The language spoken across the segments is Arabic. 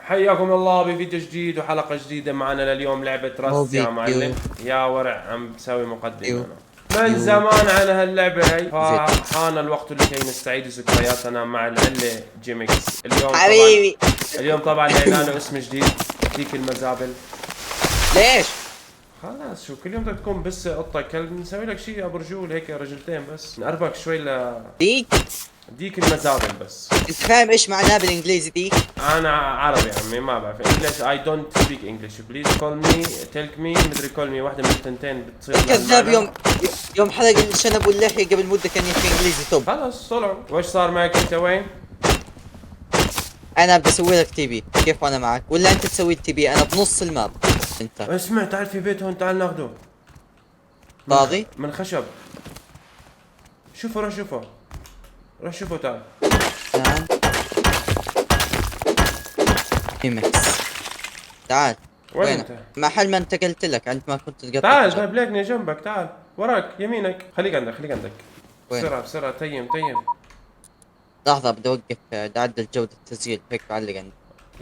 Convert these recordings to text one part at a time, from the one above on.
حياكم الله بفيديو جديد وحلقة جديدة. معنا لليوم لعبة رست يا معلم. يا ورع عم بسوي مقدمة أنا من زمان على هاللعبة هي، فحان الوقت لكي نستعيد ذكرياتنا مع العلة جيمكس. حبيبي اليوم طبعا لقينا له اسم جديد، ديك المزابل. ليش؟ خلاص شو كل يوم بدك تكون بس قطة كلب، نسوي لك شيء ابو رجول هيك، رجلتين بس نقربك شوي ديك المزابل بس. انت فاهم ايش معناه بالانجليزي دي؟ انا عربي عمي ما بعرف انجلش. اي دونت سبيك انجلش بليز كول مي تيلك مي مدري كول مي، واحدة من الثنتين بتصير كذاب. يوم حلق الشنب واللحية قبل مدة كان يحكي انجليزي. توب خلص طلعوا. وش صار معك انت وين؟ انا بدي اسوي لك تي بي. كيف وانا معك؟ ولا انت تسوي التي بي؟ انا بنص الماب. انت اسمع تعال في بيت هون، تعال ناخده. فاضي؟ من خشب. شوفوا روح شوفوا، روح شوفوا تعال. تعال ميكس. تعال وين انت؟ محل ما انت قلت لك انت ما كنت تقطع. تعال طيب ليكني جنبك، تعال وراك يمينك. خليك عندك خليك عندك. وين؟ بسرعة بسرعة تيم. لحظة بدي اوقف، بدي اعدل جودة التسجيل هيك بعلق عندي.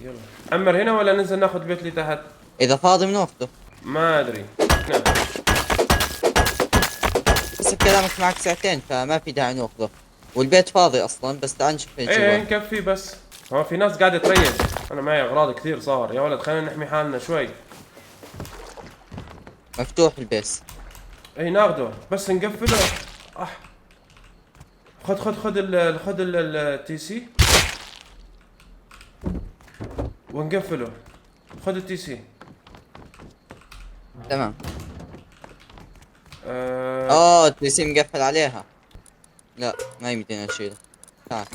يلا عمر هنا ولا ننزل ناخذ بيت اللي تحت؟ اذا فاضي بناخذه. ما ادري. نعم. بس كلامك معك ساعتين فما في داعي ناخذه، والبيت فاضي اصلا. بس تعال نشوف ايش ايه نكفي بس. هو في ناس قاعدة تريش، انا معي اغراض كثير صار. يا ولد خلينا نحمي حالنا شوي. مفتوح البيس. ايه ناخده بس نقفله. خذ التي سي ونقفله. خذ التي سي. تمام. التي سي مقفل عليها. لا ما يمدينا نشيله. تعال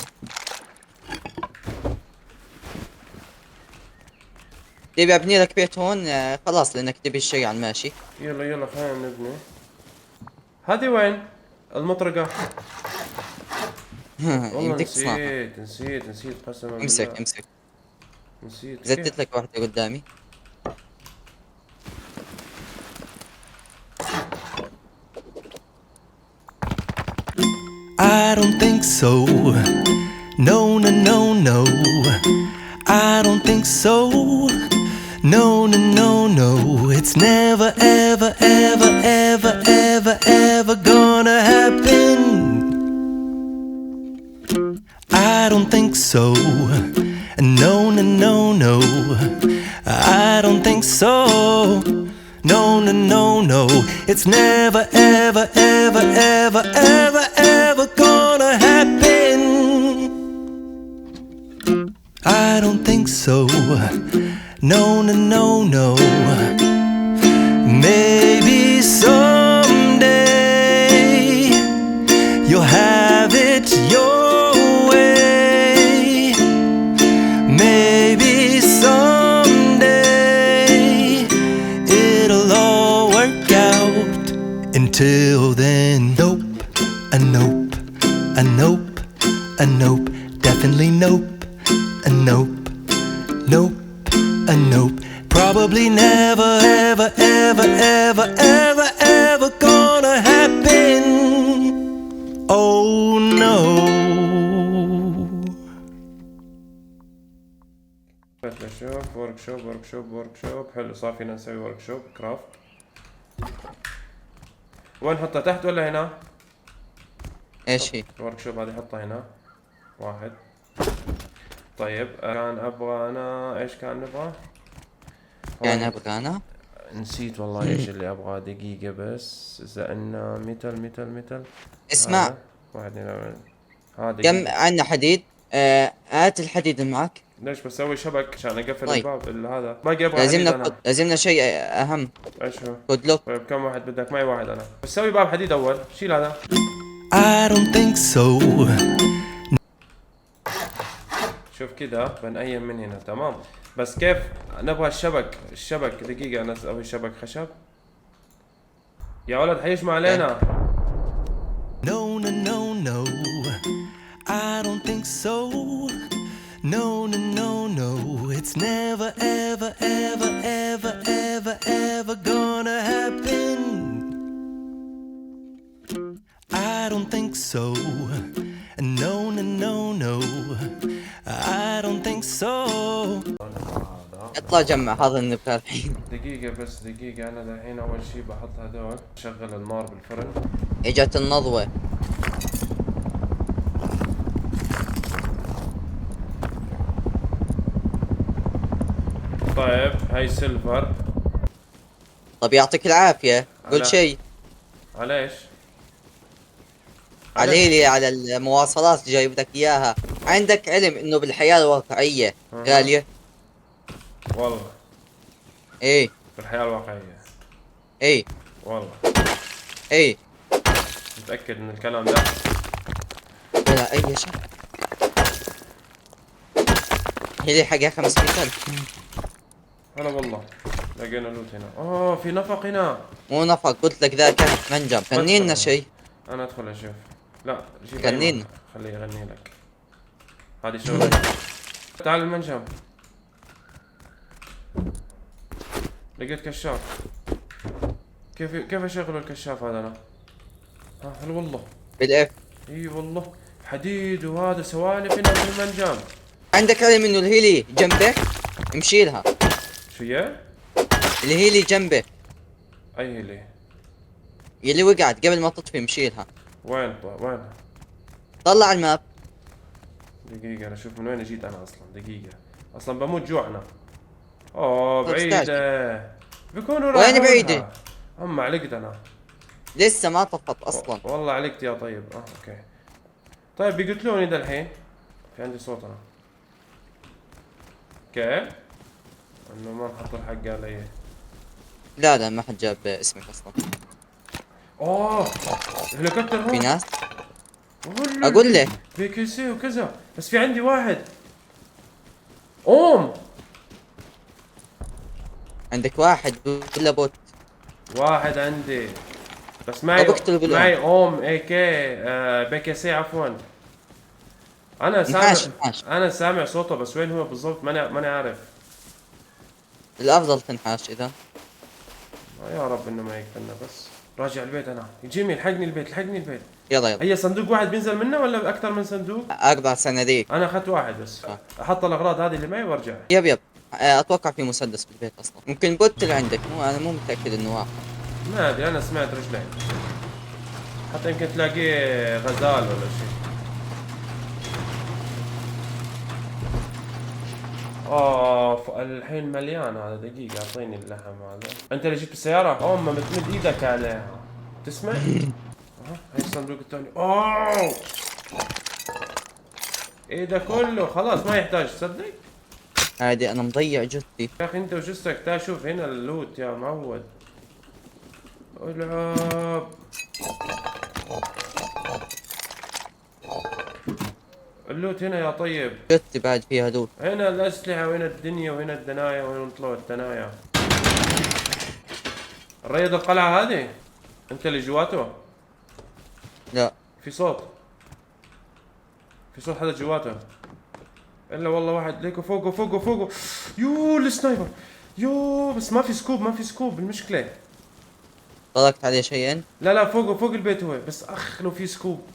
تبي ابني لك بيت هون؟ خلاص لانك تبي الشيء على الماشي. يلا خلينا نبني. هذه وين المطرقة؟ والله نسيت قسما بالله. امسك نسيت. زدت لك واحدة قدامي. I don't think so. No, no, no, no. I don't think so. No, no, no, no. It's never, ever, ever, ever, ever, ever gonna happen. I don't think so. No, no, no, no. I don't think so. No, no, no, no. It's never, ever, ever, ever, ever, ever gonna happen. I don't think so. No, no, no, no. Maybe someday you'll have it your way. Maybe someday it'll all work out. Until then, nope, a nope, a nope, a nope, definitely nope, a nope, nope, a nope. Probably never, ever, ever, ever, ever, ever gonna happen. Oh no. شوف ورك شوب حلو. صار فينا نسوي ورك شوب كرافت. وين نحطها، تحت ولا هنا؟ ايش هي؟ الورك شوب هذه حطها هنا. واحد. طيب كان ابغى انا ايش كان نبغى؟ يعني ابغى انا نسيت والله ايش اللي ابغاه. دقيقة بس. اذا انه ميتال اسمع. واحد هذا كم عندنا حديد؟ هات الحديد اللي معك. ليش بسوي شبك عشان اقفل طيب. الباب هذا. باقي ابغى حديد انا. لازمنا شيء اهم. ايش هو؟ كود لوك. طيب كم واحد بدك؟ معي واحد انا. بسوي باب حديد اول. شيل هذا. I don't think so. شوف كذا بنقيم من هنا. تمام. بس كيف نبغى الشبك دقيقة. انا اسوي شبك خشب. يا ولد حيجمع علينا. No, no, no, no. I don't think so. No, no, no, no. It's never, ever, ever, ever, ever, ever gonna happen. I don't think so. No, no, no, no. I don't think so. اطلع جمع هذا النبغى الحين. دقيقة بس دقيقة، أنا الحين أول شي بحط هدول، شغل النار بالفرن. اجت النضوة. طيب هاي سيلفر. طب يعطيك العافية، قول على شيء. عليش؟ علي لي على المواصلات اللي جايب لك اياها. عندك علم انه بالحياة الواقعية أها. غالية؟ والله ايه في الحياة الواقعية. ايه والله ايه. متأكد من الكلام ده؟ ولا اي شيء. هي لي حاجة 500,000. هلا والله لقينا لوت هنا. في نفق هنا. مو نفق، قلت لك ذا كهف منجم. غني لنا شيء. أنا أدخل أشوف. لا جيب غني أيمن، لنا. خليه يغني لك. هذه شغلة. تعال المنجم. لقيت كشاف. كيف اشغل الكشاف هذا انا؟ هلا والله. بالاف. اي والله حديد وهذا سوالف هنا في المنجم. عندك علم انه الهيلي جنبك؟ امشي لها. شو هي؟ الهيلي جنبك، اي هي ليه؟ يلي وقعت قبل ما تطفي، امشي لها. وين وين؟ طلع الماب. دقيقة انا اشوف من وين جيت انا اصلا. دقيقة اصلا بموت جوع انا. طب بعيدة. بيكونوا وين بعيدة؟ اما علقت انا. لسه ما طفت اصلا. والله علقت يا طيب. اوكي. طيب بيقتلوني ده الحين. في عندي صوت انا. كيف؟ انه ما نحط الحق علي. لا لا، ما حد جاب اسمك اصلا. الهليكوبتر في هون. ناس. اقول لك بيكيسي وكذا، بس في عندي واحد. عندك واحد ولا بوت؟ واحد عندي بس معي. بقتله بالأم. معي اي كي بيكيسي عفوا. انا سامع. انحاش. انا سامع صوته بس وين هو بالضبط ماني عارف. الافضل تنحاش اذا. يا رب انه ما يقتلنا. بس راجع البيت انا. جيمي الحقني البيت، الحقني البيت. يلا يلا. هي صندوق واحد بينزل منه ولا اكثر من صندوق؟ 4 صناديق. انا اخذت واحد بس. احط الاغراض هذه اللي معي وارجع. يب يب. اتوقع في مسدس بالبيت اصلا. ممكن بوت اللي عندك، انا مو متاكد انه واحد. ما ادري، انا سمعت رجلين. حتى يمكن تلاقيه غزال ولا شيء. الحين مليان هذا. دقيقة اعطيني اللحم هذا. انت اللي جبت السيارة؟ ما بتمد ايدك عليها. تسمع؟ هاي الصندوق الثاني. ايه ده كله خلاص ما يحتاج تصدق؟ عادي، انا مضيع جثتي. يا اخي انت وجثتك. تعال شوف هنا اللوت يا معود. العب. اللوت هنا يا طيب. جثتي بعد فيها لوت. هنا الأسلحة وهنا الدنيا وهنا الدنايا وهنا طلعوا الثنايا. الرياض القلعة هذه انت اللي جواته؟ لا في صوت. في صوت حدا جواته. الا والله واحد ليكو فوقه. يو السنايبر. يو بس ما في سكوب، ما في سكوب المشكلة. طلقت عليه شيئا. لا فوق البيت هو. بس لو في سكوب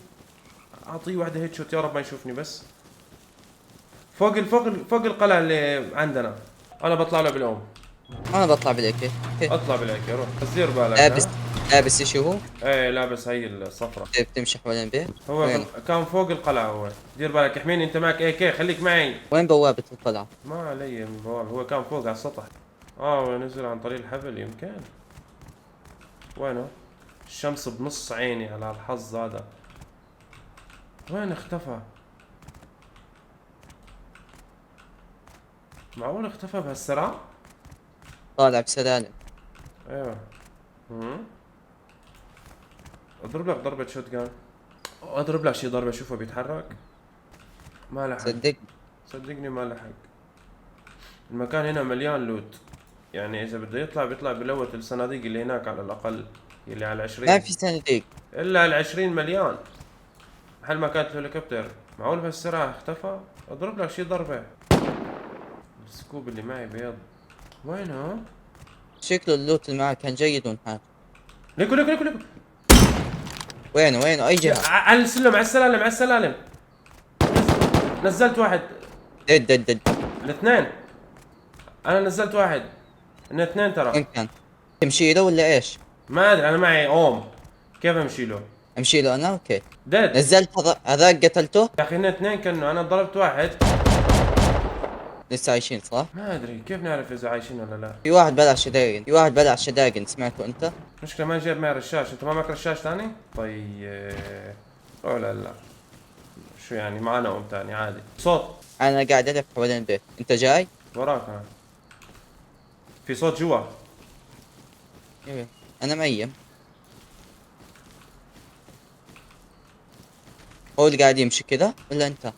اعطيه واحدة هيد شوت. يا رب ما يشوفني بس. فوق القلعة اللي عندنا. انا بطلع له بالأم. انا بطلع بالاكل. اطلع بالعك روح. بس دير بالك. لابس شو هو؟ ايه لابس هي الصفرة. بتمشي حوالين البيت. هو وين؟ كان فوق القلعة هو. دير بالك احميني انت معك كي خليك معي. وين بوابة القلعة؟ ما علي من بوابة. هو كان فوق على السطح. ونزل عن طريق الحبل يمكن. وينه؟ الشمس بنص عيني على الحظ هذا. وين اختفى؟ معقول اختفى بهالسرعة؟ طالع بسلالم. ايوه. اضرب لك ضربة شوت جان. اضرب لك شي ضربة شوفه بيتحرك. ما لحق. صدقني ما لحق. المكان هنا مليان لوت. يعني اذا بده يطلع بيطلع بلوت الصناديق اللي هناك على الاقل. اللي على 20. ما في صناديق. الا على 20 مليان. محل ما كانت الهليكوبتر. معقول بهالسرعة اختفى؟ اضرب لك شي ضربة. السكوب اللي معي بيض. وينه؟ شكله اللوت اللي معك كان جيد ونحاش. ليكو. وينه اي جهة؟ على السلم، على السلالم. نزلت واحد. دد الاثنين. انا نزلت واحد. ان اثنين ترى. وين كان؟ تمشي له ولا ايش؟ ما ادري انا معي اوم. كيف امشي له؟ امشي له انا اوكي. ديد. نزلت هذاك قتلته؟ يا اخي ان اثنين كانوا انا ضربت واحد. لسه عايشين صح؟ ما ادري كيف نعرف اذا عايشين ولا لا. في واحد بلع شداقن، في واحد بلع شداقن، سمعته انت؟ مشكلة ما جايب معي رشاش، انت ما معك رشاش ثاني؟ طيب روح لا شو يعني معنا اوم ثاني عادي. صوت انا قاعد الف حوالين البيت، انت جاي؟ وراك انا. في صوت جوا. ايه انا ميم. هو اللي قاعد يمشي كذا ولا انت؟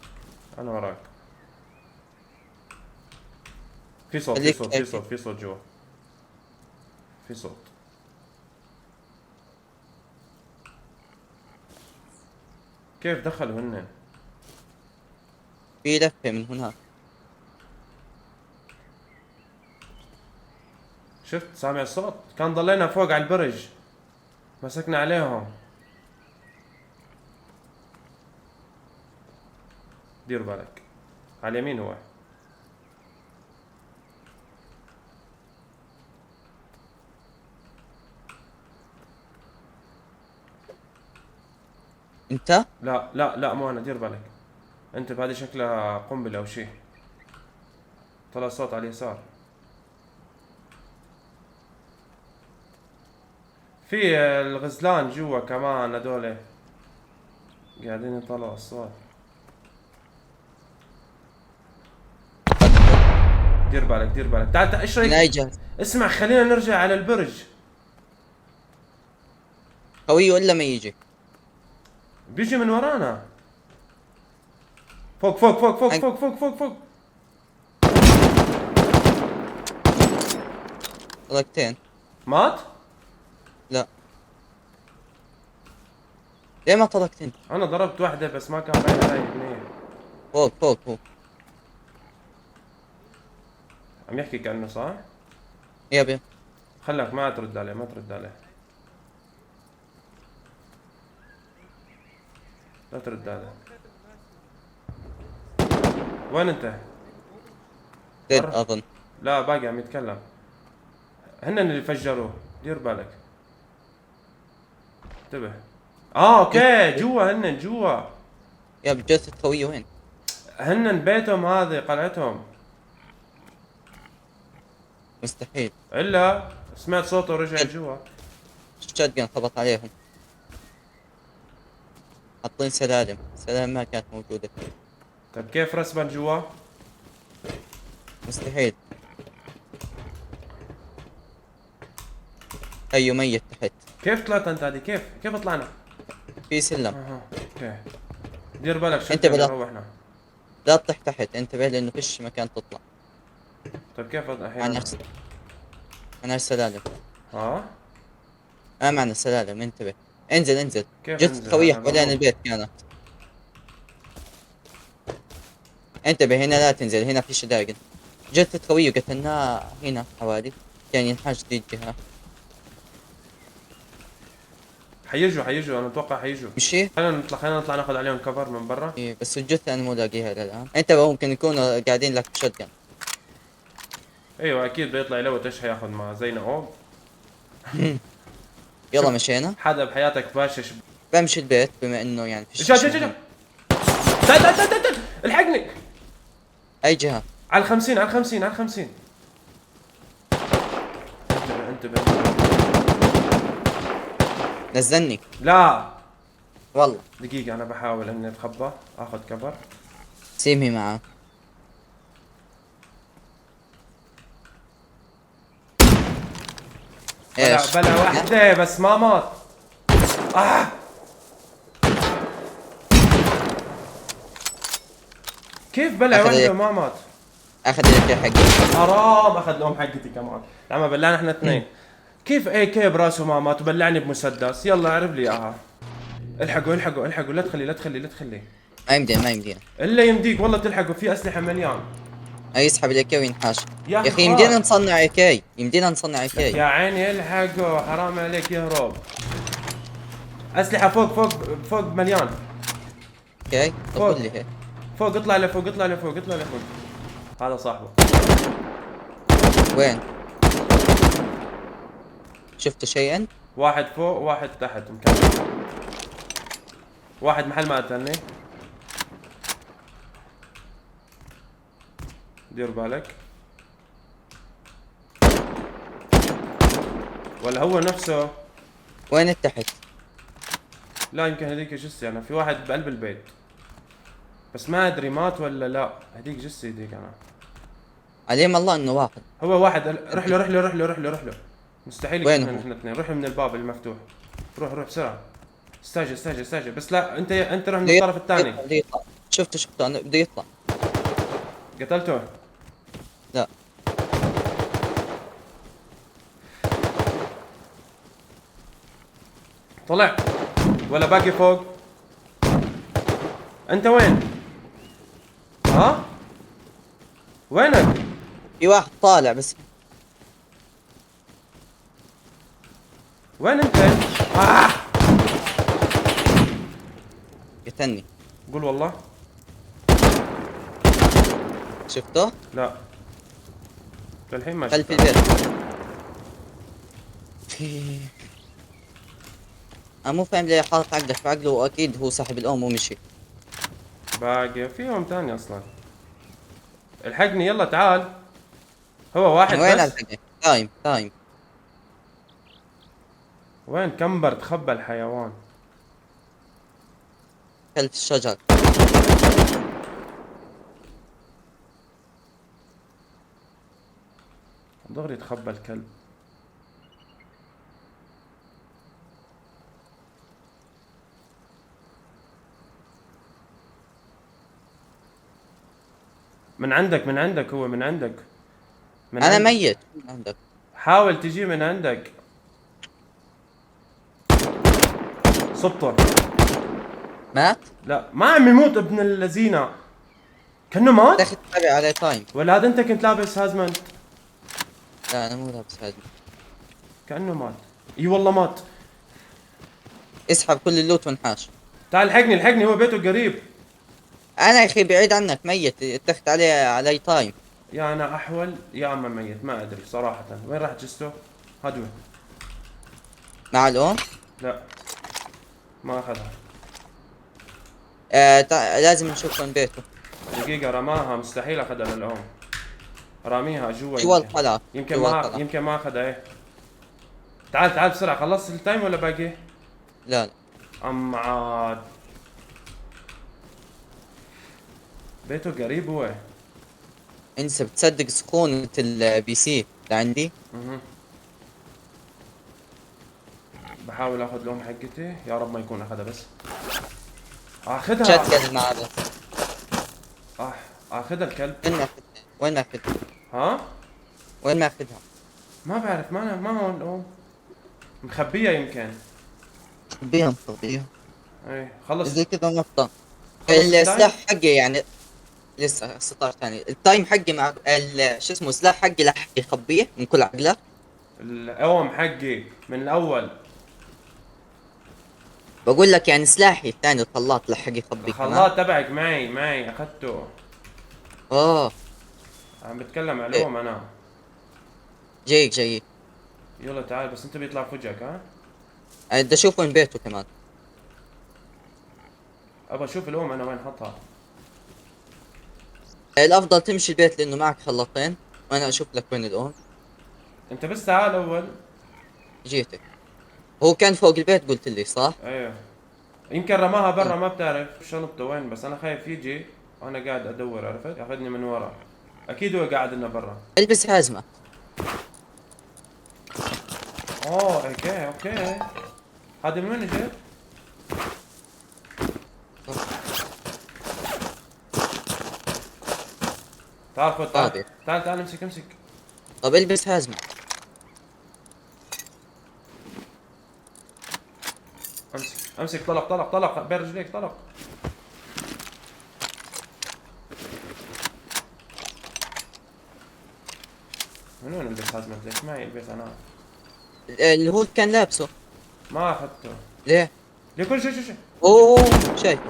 انا وراك. في صوت في خليك صوت في صوت في صوت جوا. في صوت. كيف دخلوا هن؟ في لفة من هناك. شفت سامع الصوت؟ كان ضلينا فوق على البرج مسكنا عليهم. دير بالك على اليمين هو. انت؟ لا لا لا مو انا، دير بالك انت بهذه شكلها قنبله او شيء. طلع صوت على اليسار. في الغزلان جوا كمان هذول قاعدين يطلعوا الصوت. دير بالك دير بالك. تعال تعال ايش لا رايك؟ جاهز. اسمع خلينا نرجع على البرج. قوي ولا ما يجي؟ بيجي من ورانا. فوق فوق فوق فوق فوق فوق فوق فوق. طلقتين. مات؟ لا ليه ما طلقت انت؟ انا ضربت واحدة بس ما كان باين علي منيح. فوق فوق فوق. عم يحكي كأنه صح؟ يابا خلك ما ترد عليه ما ترد عليه. لا ترد عليه. وين انت؟ ديد برا. اظن. لا باقي عم يتكلم. هن اللي فجروه، دير بالك. انتبه. اوكي جوا هن جوا. يابا جثة قوية وين؟ هن بيتهم هذه قلعتهم. مستحيل. الا سمعت صوته ورجع جوا. الشotgun خبط عليهم. حاطين سلالم، سلالم ما كانت موجودة. طيب كيف رسبا جوا؟ مستحيل. ايوه ميت تحت. كيف طلعت انت هذه؟ كيف طلعنا؟ في سلم. اها اوكي. دير بالك شو انت بلا- روحنا. لا تطيح تحت، انتبه لانه فيش مكان تطلع. طيب كيف معنا الحين؟ معنا سلالم. ها؟ ما معنا سلالم، انتبه. انزل انزل. كيف جثة أنزل؟ قوية أنا حوالين بروح. البيت كانت. انتبه هنا لا تنزل، هنا في شداقن. جثة قوية قتلناه هنا حوالي. كان ينحاش دي الجهة. حيجوا انا اتوقع حيجوا. مشي؟ خلينا نطلع ناخذ عليهم كفر من برا. إيه بس الجثة انا مو لاقيها للان. انتبه ممكن يكونوا قاعدين لك بشotgun. ايوه اكيد بيطلع يلوت ايش حياخذ معه زينا اوم. يلا مشينا. حدا بحياتك باشش. بمشي البيت بما انه يعني في جا تعال الحقني. اي جهة؟ على الخمسين على الخمسين على الخمسين. انتبه. نزلني. لا والله دقيقة انا بحاول اني اتخبى اخذ كفر. سيمي معاه. ايش؟ بلا واحدة بس ما مات. كيف بلا أخذ واحدة إيه؟ ما مات؟ اخذ لك حقي. حرام اخذ لهم حقتي كمان. لما بلعنا احنا اثنين. كيف اي كي براسه ما مات وبلعني بمسدس؟ يلا اعرف لي اياها. الحقوا الحقوا الحقوا لا تخلي لا تخلي لا تخلي. ما يمدينا ما يمدينا. الا يمديك والله تلحقوا في اسلحة مليان. يسحب الاكي وينحاش. يا يا اخي أخي يمدينا خلاص. نصنع اكي، يمدينا نصنع يا اكي. عيني الحقوا حرام عليك يهرب. اسلحة فوق فوق فوق مليان. اوكي طب فوق. قول لي هيك. فوق اطلع لفوق اطلع لفوق اطلع لفوق. هذا صاحبه. وين؟ شفت شيء انت؟ واحد فوق واحد تحت مكمل. واحد محل ما قتلني. دير بالك. ولا هو نفسه؟ وين التحت؟ لا يمكن هذيك جثة، يعني في واحد بقلب البيت بس ما ادري مات ولا لا. هذيك جثة هذيك انا. عليم الله انه واحد. هو واحد. روح له روح له روح له روح له روح له. مستحيل وين يكون هو؟ احنا اثنين. روح من الباب المفتوح. روح روح بسرعة. استاجر استاجر استاجر بس لا انت روح من الطرف الثاني. بده يطلع. شفته انا بده يطلع. قتلته؟ لا طلع ولا باقي فوق؟ انت وين؟ ها؟ وينك؟ في واحد طالع بس. وين انت؟ آه! قتلني. قول والله. شفته؟ لا للحين ما خلف شفته. البيت. انا مو فاهم ليه حاطط عقدك بعقله، واكيد هو صاحب الام ومشي. باقي فيهم تاني اصلا. الحقني يلا تعال. هو واحد وين بس. الحقك؟ تايم. وين كمبر تخبى الحيوان؟ خلف الشجر. دغري تخبى الكلب. من عندك هو من عندك. انا عندك. ميت عندك. حاول تجي من عندك. صبته. مات؟ لا ما عم يموت ابن اللذينة. كأنه مات. دخلت تابع على تايم. ولا هذا انت كنت لابس هازمنت؟ لا انا مو لابس هذا. كأنه مات. اي والله مات. اسحب كل اللوت وانحاش. تعال الحقني هو بيته قريب. انا يا اخي بعيد عنك ميت، اتخذت علي تايم. يا انا احول يا اما ميت ما ادري صراحة. وين راح جسته؟ هدوه. مع الام. لا ما اخذها. لازم نشوف وين بيته. دقيقة رماها مستحيل اخذها للأم. راميها جوا. جوا القلعة. يمكن ما اخذها. ايه تعال بسرعة. خلصت التايم ولا باقي؟ لا ام عاد. بيته قريب هو. انسى، بتصدق سخونة البي سي لعندي. بحاول اخذ الام حقتي يا رب ما يكون اخذها بس. اخذها. شتقل معاه بس. اخذها الكلب. وين ماخذها؟ ها؟ وين ماخذها؟ ما بعرف. ما هون الام. مخبية يمكن. خبيها. ايه خلص. زي كذا نقطة. خلص السلاح حقي يعني لسه 16 ثانية. التايم حقي مع شو اسمه السلاح حقي لح يخبيه من كل عقلة. الأوم حقي من الأول. بقول لك يعني سلاحي الثاني الخلاط لح يخبيه كمان. الخلاط تبعك معي أخذته. عم بتكلم عليهم أنا. جايك. يلا تعال بس أنت بيطلع في وجهك. ها؟ بدي اشوف وين بيته كمان. أبغى أشوف الأم أنا وين حطها. الافضل تمشي البيت لانه معك خلاطين، وانا اشوف لك وين الام. أنت بس تعال أول. جيتك. هو كان فوق البيت قلت لي صح؟ ايوه يمكن رماها برا ما بتعرف شنطته وين. بس انا خايف يجي وانا قاعد ادور. عرفت؟ ياخذني من ورا. اكيد هو قاعد لنا برا. البس حزمة. اوكي هذا من وين اجت؟ تعال خذ تعال امسك. طب البس حزمة. امسك طلق بين رجليك طلق. من وين البس هازمنت؟ ليش معي البس انا؟ اللي هو كان لابسه. ما اخذته. ليه؟ كل شيء. اوه شايف.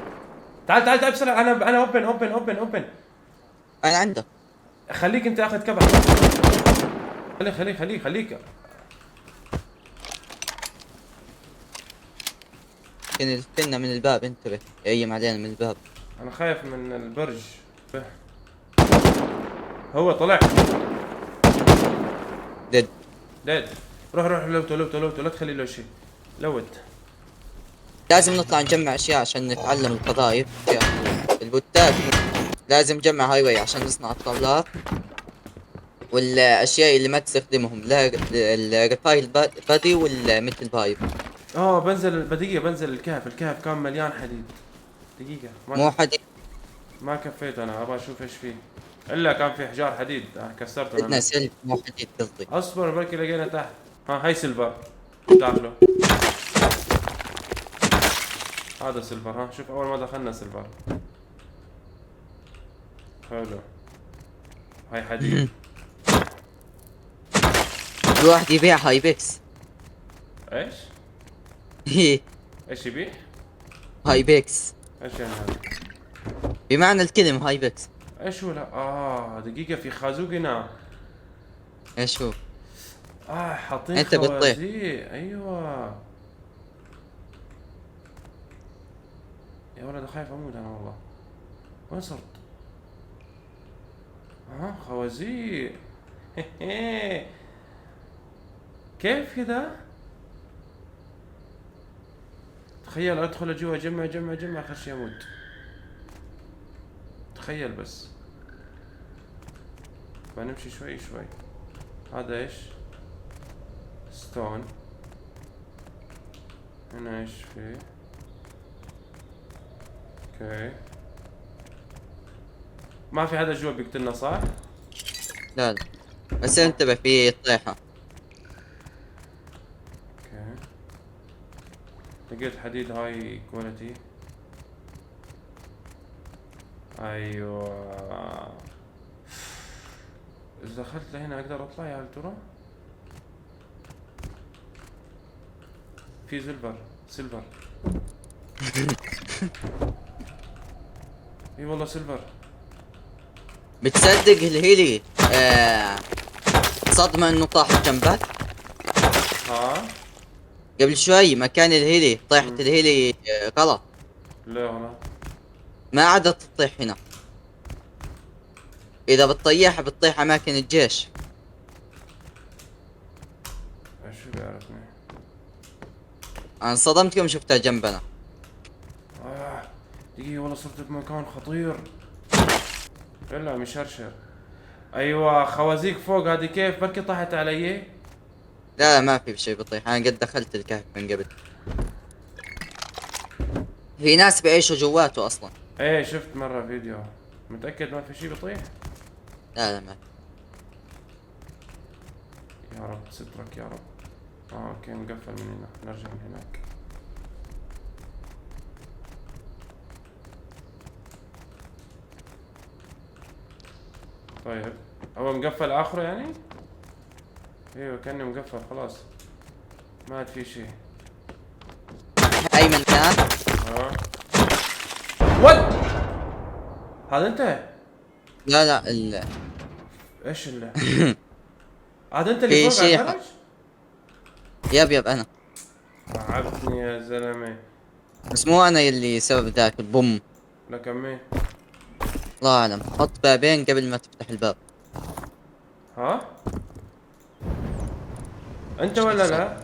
تعال بسرعة. انا اوبن. انا عندك. خليك انت اخذ كبر. خليك. كنا من الباب، انتبه يأيم علينا من الباب. انا خايف من البرج. هو طلع ديد. روح لوته لا تخلي له شيء. لوت. لازم نطلع نجمع اشياء عشان نتعلم القذائف. البوتات لازم نجمع هاي واي عشان نصنع الطاولات والاشياء اللي ما تستخدمهم، لا الريفايل بادي والمثل بايب. بنزل الكهف كان مليان حديد. دقيقة مو حديد. ما كفيت انا، ابغى اشوف ايش فيه. الا كان في حجار حديد كسرته بدنا انا. سلك مو حديد قصدي. اصبر بركي لقينا تحت. هاي سيلفر. تعالوا. هذا سيلفر. شوف اول ما دخلنا سيلفر. حلو. هاي حديد. الواحد يبيع هاي بيكس. ايش يبيع؟ هاي بيكس ايش يعني هذا؟ بمعنى الكلمة هاي بيكس. ايش هو؟ لا دقيقة، في خازوق هنا. ايش هو؟ حاطين انت بتطيح. خوازيق. ايوه يا ولد، خايف اموت انا والله. وين صرت؟ خوازيق. كيف كذا؟ تخيل ادخل جوا جمع اخر شي اموت. تخيل بس. بنمشي شوي. هذا ايش؟ ستون. هنا ايش فيه؟ اوكي. ما في حدا جوا بيقتلنا صح؟ لا بس انتبه في طيحة. اوكي. لقيت حديد هاي كواليتي. ايوه. اذا دخلت لهنا اقدر اطلع يا هل ترى؟ في سيلفر. اي والله سيلفر. بتصدق الهيلي صدمة انه طاح جنبك. قبل شوي مكان الهيلي طيحت الهيلي غلط. لا غلط. ما عادت تطيح هنا. اذا بتطيح اماكن الجيش. شو بيعرفني؟ انا انصدمت يوم شفتها جنبنا. دقيقة والله صرت بمكان خطير. الا مشرشر. ايوه خوازيق فوق هذه كيف بركي طاحت علي؟ لا ما في شيء بيطيح، انا قد دخلت الكهف من قبل. في ناس بيعيشوا جواته اصلا. ايه شفت مرة فيديو. متأكد ما في شيء بيطيح؟ لا ما في. يا رب سترك يا رب. اوكي مقفل من هنا، نرجع من هناك. طيب هو مقفل اخره يعني؟ ايوه كأنه مقفل خلاص. ما عاد في شيء. اي من هناك. ود هذا انت؟ لا ايش هذا انت اللي في فوق على شيء الدرج؟ يب انا. تعبتني يا زلمه. بس مو انا اللي سبب ذاك البوم. لكن مين؟ الله اعلم. حط بابين قبل ما تفتح الباب. انت ولا لا؟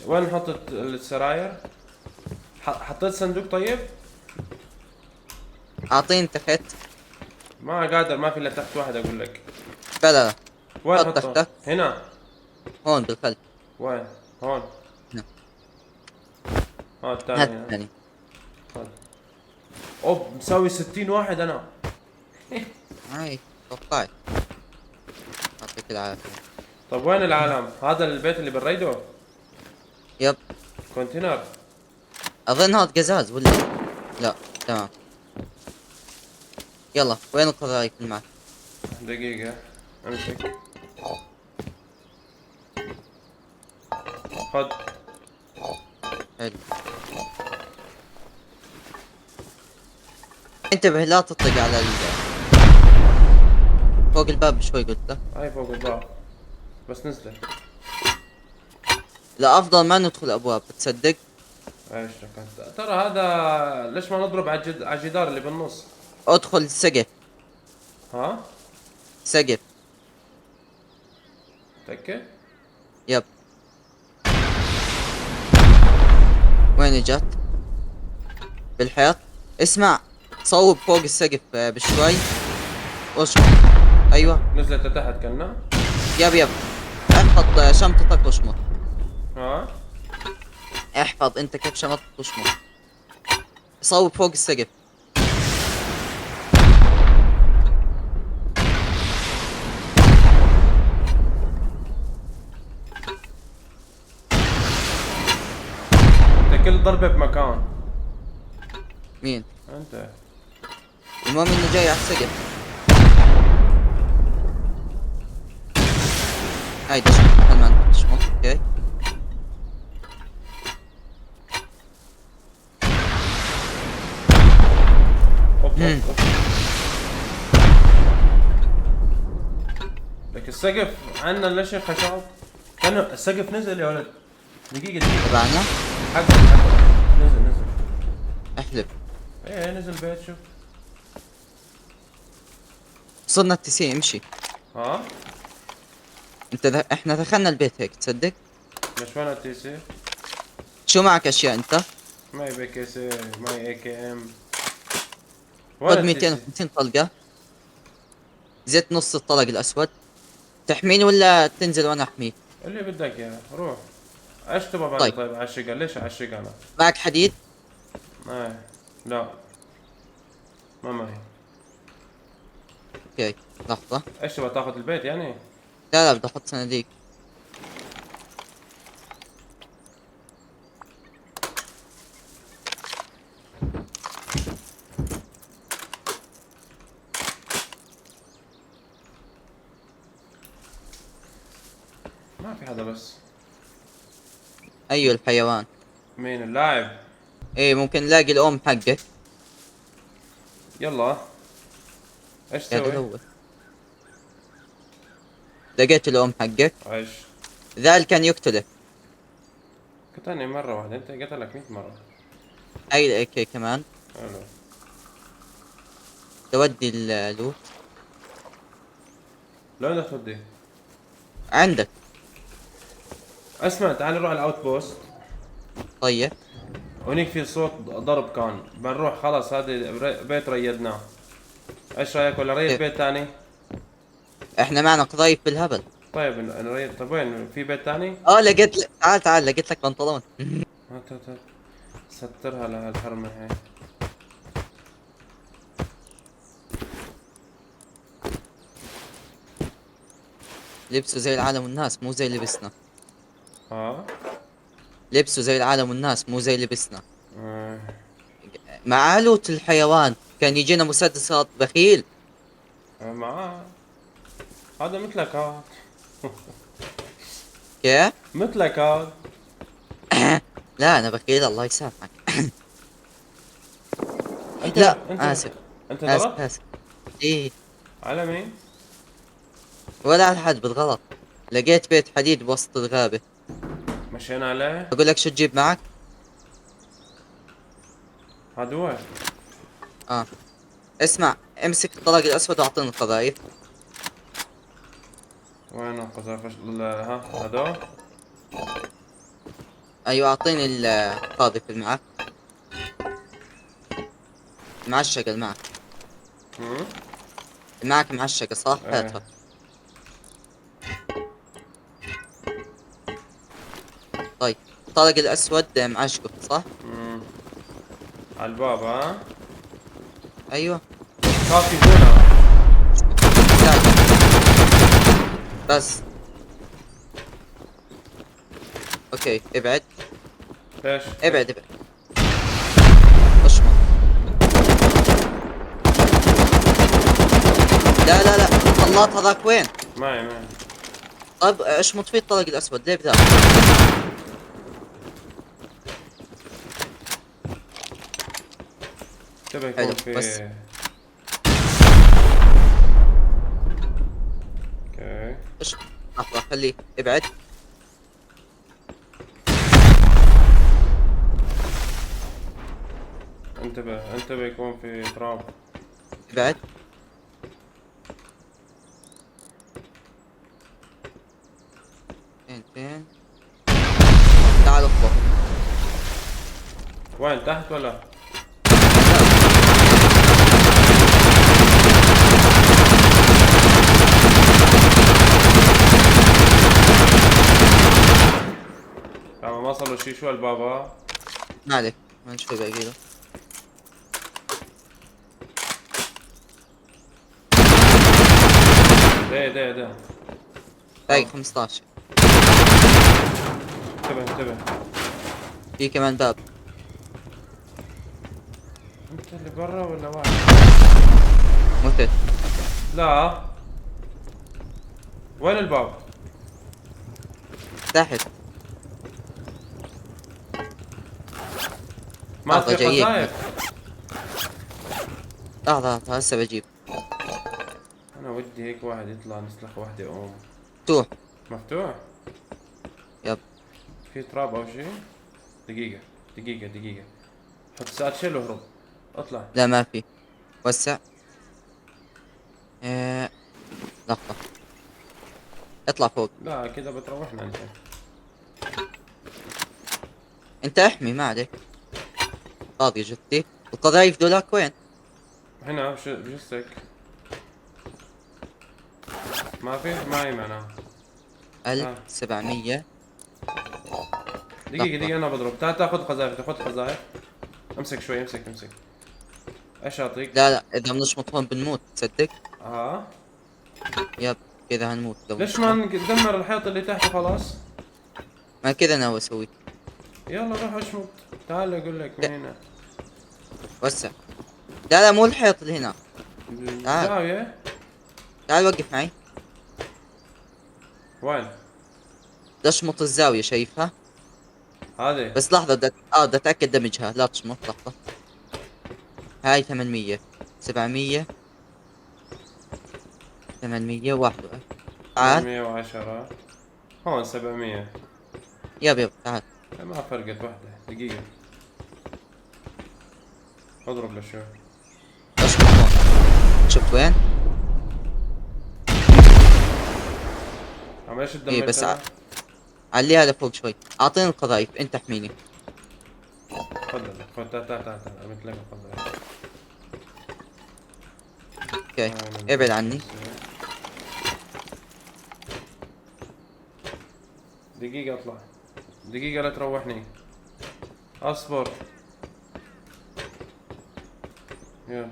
وين نحط السراير؟ حطيت صندوق طيب؟ اعطيني تحت. ما قادر، ما في الا تحت واحد اقول لك. لا وين حط حطه؟ تحت. هنا. هون بالخلف. وين؟ هون. هنا. الثاني. هات الثاني. مساوي 60 واحد انا. هاي توقعت. يعطيك العافية. طب وين العالم؟ هذا البيت اللي بالريدو؟ يب. كونتينر. اظن هذا قزاز ولا لا؟ تمام. يلا وين القذائف اللي معك؟ دقيقة امسك. خد. حلو. انتبه لا تطلق على فوق الباب شوي قلت له. هاي فوق الباب. بس نزلت. لا افضل ما ندخل ابواب، بتصدق؟ ايش كانت ترى هذا، ليش ما نضرب على على الجدار اللي بالنص؟ ادخل السقف. ها؟ سقف. متأكد؟ يب. وين جت؟ بالحيط. اسمع، صوب فوق السقف بشوي. اشمط. ايوه. نزلت لتحت كنا؟ يب. احفظ شنطتك واشمط. ها؟ احفظ انت كيف شنطتك واشمط. صوب فوق السقف. انت كل ضربة بمكان. مين؟ انت. المهم انه جاي على السقف. هاي شمط، كمان شمط. اوكي. اوب. لك السقف عندنا ليش خشب؟ كان السقف نزل يا ولد. دقيقة. تبعنا؟ حق نزل. احلب. ايه نزل بيت شوف. وصلنا ال90، امشي. ها؟ احنا دخلنا البيت هيك، تصدق؟ مش وين التي سي؟ شو معك اشياء انت؟ معي بي كي سي، معي اي كي ام. خذ 250 طلقة. زيت نص الطلق الاسود. تحميني ولا تنزل وانا احميك؟ اللي بدك اياه، روح. ايش تبغى بعد؟ طيب. طيب اعشقها، ليش اعشقها انا؟ معك حديد؟ ايه. لا. ما معي. اوكي، لحظة. ايش تبغى تاخذ البيت يعني؟ لا بدي احط صناديق. ما في حدا بس. ايوه الحيوان. مين اللاعب؟ ايه ممكن نلاقي الام حقك. يلا. ايش يا تسوي؟ دلوه. لقيت الام حقك. ايش؟ ذلك كان يقتلك. قتلني مرة واحدة، انت قتلك 100 مرة. اي الاي كمان. حلو. تودي اللوت. لو بدك تودي؟ عندك. اسمع، تعال نروح على الاوت بوست. طيب. هونيك في صوت ضرب كان، بنروح خلص هذا بيت ريدناه. ايش رايك ولا ريد إيه. بيت ثاني؟ احنا معنا قضايف بالهبل. طيب نريد. طيب وين في بيت ثاني؟ لقيت تعال لقيت لك بنطلون. هات. سترها لهالحرمة هاي. لبسه زي العالم والناس، مو زي لبسنا. ها؟ لبسه زي العالم والناس، مو زي لبسنا. آه. مع لوت الحيوان كان يجينا مسدسات بخيل. معاه. هذا مثلك هاد. كيف؟ مثلك هاد. لا انا بخيل، الله يسامحك. انت لا انت اسف. انت اسف ضربت؟ اسف. ايه. على مين؟ ولا على حد بالغلط. لقيت بيت حديد بوسط الغابة. مشينا عليه؟ اقول لك شو تجيب معك؟ هاد هو. اسمع، امسك الطلق الاسود واعطيني القذايف. وين القذافش؟ ها هذول؟ ايوه اعطيني القاذف اللي معك. معشقة اللي معك. امم. معك معشقة صح؟ ايه. هاتها. طيب الطلق الاسود معشقه صح؟ على الباب ها؟ ايوه. كافي هنا. لا. بس. اوكي ابعد. ليش؟ ابعد. اشمط. لا طلعت هذاك وين؟ معي. طيب اشمط فيه الطلق الاسود ليه بذا؟ تبى حلو، يكون في. بس. اوكي. لحظة خليه ابعد. انتبه انتبه، يكون في تراب. ابعد. فين تعال اخبط. وين تحت ولا؟ ما صار شي. شو البابا؟ ما عليك ما نشوف باقي له. ده باقي 15. انتبه انتبه. في كمان باب. انت اللي برا ولا واحد؟ متت. لا. وين الباب؟ تحت. ما في جايك. قذايف. لحظة هسه بجيب. انا ودي هيك واحد يطلع نسلخ واحدة مفتوح. مفتوح؟ يب. في تراب او شيء؟ دقيقة حط ساتشيل واهرب. اطلع. لا ما في. وسع. لحظة. اطلع فوق. لا كذا بتروحنا انت. انت احمي ما عليك. فاضي جثتي. القذايف دولاك وين؟ هنا بجسك. ما في معي معناها. 1700. دقيقة انا بضرب. تعال تاخذ قذائف. تاخذ قذائف. امسك شوي. امسك ايش اعطيك؟ لا اذا بنشمط هون بنموت تصدق؟ اه. يب. كذا هنموت لو ليش نشمط. ما ندمر الحيط اللي تحت خلاص؟ ما كذا ناوي اسوي. يلا روح اشمط. تعال اقول لك من هنا. وسع. لا مو الحيط اللي هنا. الزاوية. تعال وقف معي. وين؟ تشمط الزاوية شايفها؟ هذه. بس لحظة بدي اتأكد دمجها. لا تشمط لحظة. هاي 800 700 800 واحد. تعال. 710. هون 700. يب تعال. ما فرقت واحدة. دقيقة. اضرب لشو. اشمط هون. شفت وين؟ عم ايش ايه بس تدمرتها؟ عليها لفوق شوي. اعطيني القذايف انت احميني. تفضل. تعال عملت لك القذائف. اوكي ابعد عني. دقيقة اطلع. دقيقة لا تروحني. اصبر. يلا.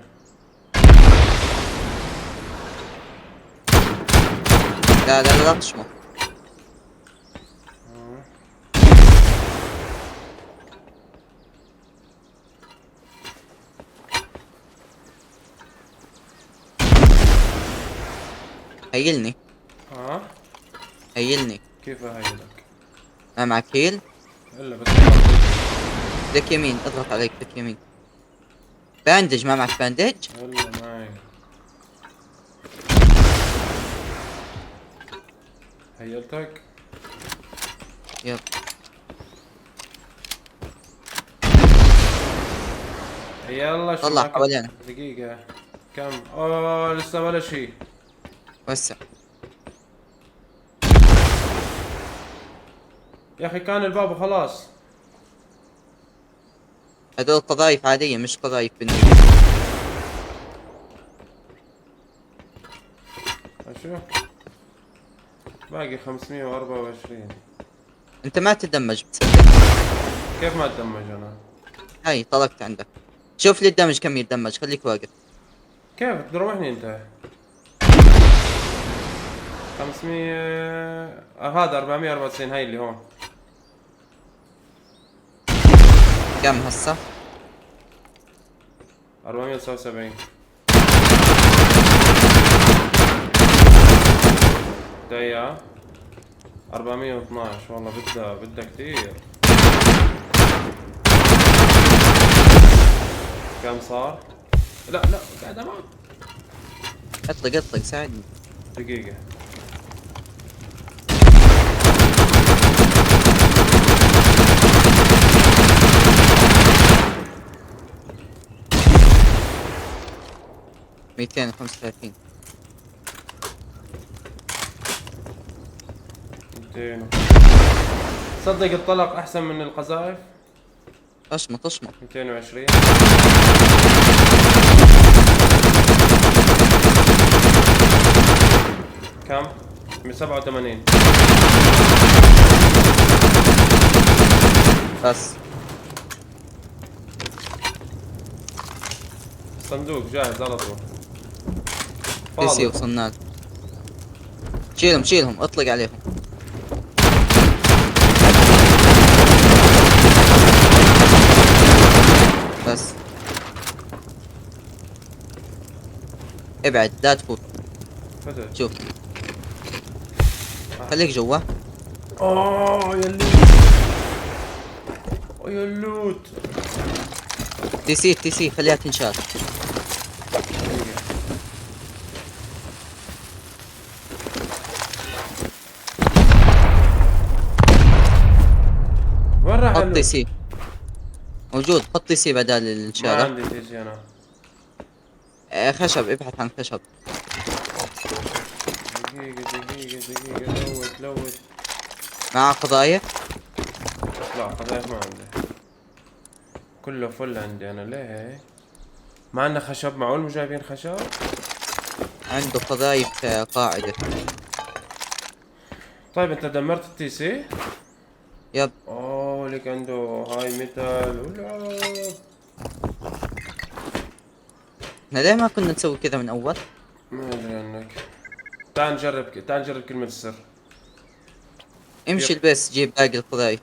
لا تشمط. هيلني. هيلني. كيف اهيلك؟ ما معك هيل؟ الا بس لك يمين اضغط عليك لك يمين. باندج ما معك باندج؟ الا معي. هيلتك؟ يب. يلا شو طلع معك؟ حوالينا. دقيقة. كم؟ اوه لسه ولا شيء. وسع. يا اخي كان الباب خلاص. هذول قذايف عادية مش قذايف بالنية. اشوف. باقي 524. انت ما تدمج بتصدق. كيف ما اتدمج انا؟ هاي طلقت عندك. شوف لي الدمج كم يتدمج خليك واقف. كيف تروحني انت؟ 500. هذا 494. هاي اللي هون. كم هسه؟ 479. دقيقة. 412. والله بدها كتير. كم صار؟ لا قاعد اموت. اطلق ساعدني. دقيقة. 235. 200. صدق الطلق احسن من القذائف. اشمط اشمط. 220. كم؟ 187. بس صندوق جاهز على طول. تي سي فاضي. وصلنا له. شيلهم شيلهم اطلق عليهم. بس ابعد لا تفوت. فتح. شوف خليك جوا. اوه يا اللوت. يا اللوت. تي سي تي سي خليها تنشال. وين راح حط تي اللوت؟ سي موجود. حط تي سي بدال ما الشارع. عندي تيسي انا. خشب ابحث عن خشب. دقيقة لوت. مع قضايف. لا قذائف ما عندي. كله فل عندي انا ليه؟ ما عندنا خشب. معقول مو جايبين خشب؟ عنده قضايف قاعدة. طيب انت دمرت التي سي؟ يب. اوه لك عنده هاي ميتال ولا. احنا ليه ما كنا نسوي كذا من اول؟ ما ادري عنك. تعال نجرب كلمة السر. امشي البس جيب باقي القضايف.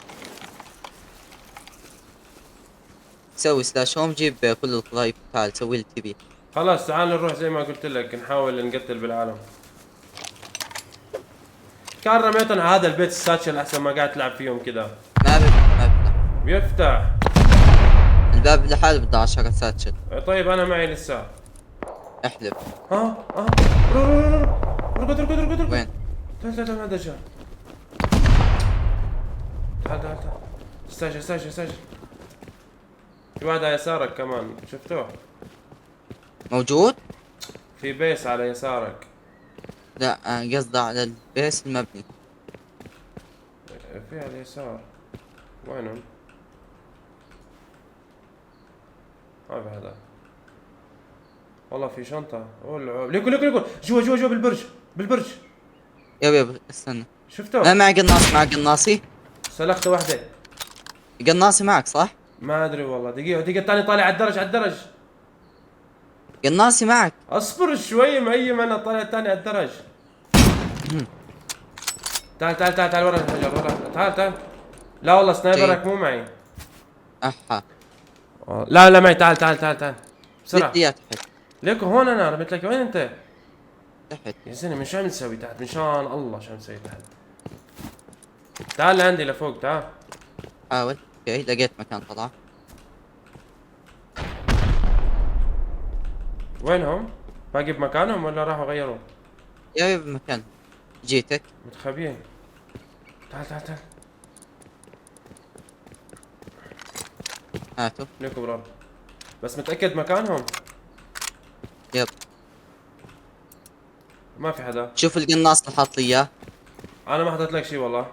سوي سلاش هوم جيب كل القضايف. تعال سوي لي تي بي. خلاص تعال نروح زي ما قلت لك نحاول نقتل بالعالم. كان رميتهم على هذا البيت الساتشل احسن ما قاعد تلعب فيهم كذا. ما بفتح. بيفتح. الباب لحاله بده 10 ساتشل. طيب انا معي لسه. احلب. ركض. وين؟ تعال هذا جاء. تعال. استاجر. في واحد على يسارك كمان شفتوه؟ موجود؟ في بيس على يسارك. لا قصدي على البيس المبني. في على اليسار. وينهم؟ ما في هذا. والله في شنطة. ليكو جوا بالبرج. يب استنى. شفتوه؟ ما معي قناص. معك قناصي؟ سلخت واحدة. قناصي معك صح؟ ما ادري والله. دقيقة الثاني طالع على الدرج. قناصي معك. اصبر شوي مهيم انا طالع الثاني على الدرج. تعال ورا الحجر تعال. لا والله سنايبرك مو معي. احا لا معي. تعال بسرعة. بدي اياه تحت. ليكو هون انا رميت لك. وين انت؟ تحت. يا زلمة شو عم تسوي تحت؟ من شان الله شو عم تسوي تحت؟ تعال لعندي لفوق تعال. حاول. اوكي لقيت مكان طلع. وينهم؟ باقي بمكانهم ولا راحوا غيروا؟ يا بمكان. جيتك. متخبيين. تعال. هاتوا. ليكو برا. بس متأكد مكانهم؟ يب. ما في حدا. شوف القناص اللي حاط لي اياه. انا ما حطيت لك شيء والله.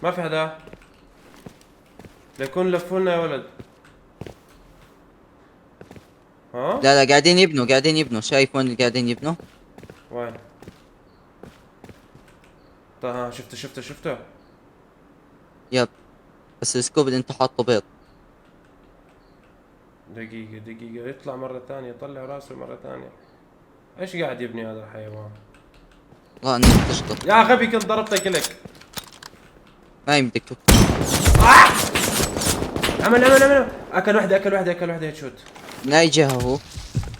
ما في حدا. ليكون لفولنا يا ولد. ها؟ لا قاعدين يبنوا. شايف وين اللي قاعدين يبنوا؟ وين؟ طيب ها شفته. يب. بس السكوب اللي انت حاطه بيض. دقيقة يطلع مرة ثانية. طلع راسه مرة ثانية. ايش قاعد يبني هذا الحيوان؟ والله انك تشطط. يا غبي كنت ضربتك لك. ما يمدك عمل. اكل وحدة هيد شوت. من اي جهة هو؟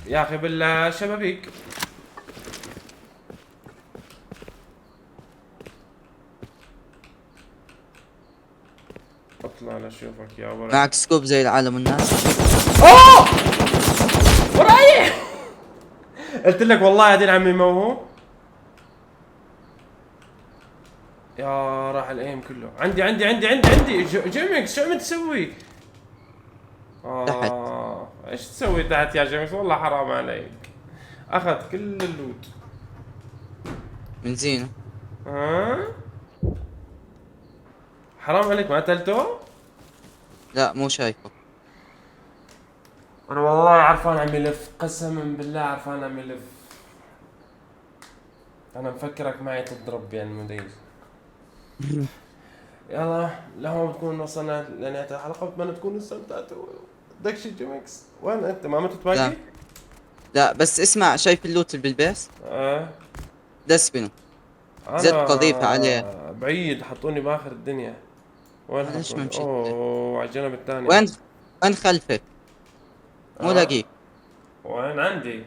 يا اخي بالشبابيك. اطلع لاشوفك يا ولد. معك سكوب زي العالم والناس. اوه وراي. قلت لك والله هذين عمي موهو. يا راح الايم كله. عندي جيمكس شو عم تسوي؟ تحت. ايش تسوي تحت يا جيمس؟ والله حرام عليك. اخذ كل اللوت. بنزينه. ها؟ حرام عليك ما قتلته؟ لا مو شايفه. انا والله عرفان عم يلف، قسما بالله عرفان عم يلف. انا مفكرك معي تضرب يعني مدير. يلا لهون بتكون وصلنا لنهاية الحلقة، بتمنى تكونوا استمتعتوا. بدك شي جيمكس؟ وين انت؟ ما متت باقي؟ لا لا بس اسمع، شايف اللوت اللي بالبيس؟ اه دسبنه. انا زد قذيفة عليه. بعيد، حطوني باخر الدنيا. وين ليش ما حطوني؟ مشيت؟ اوه على الجنب الثاني. وين خلفك؟ مو لاقيك. وين عندي؟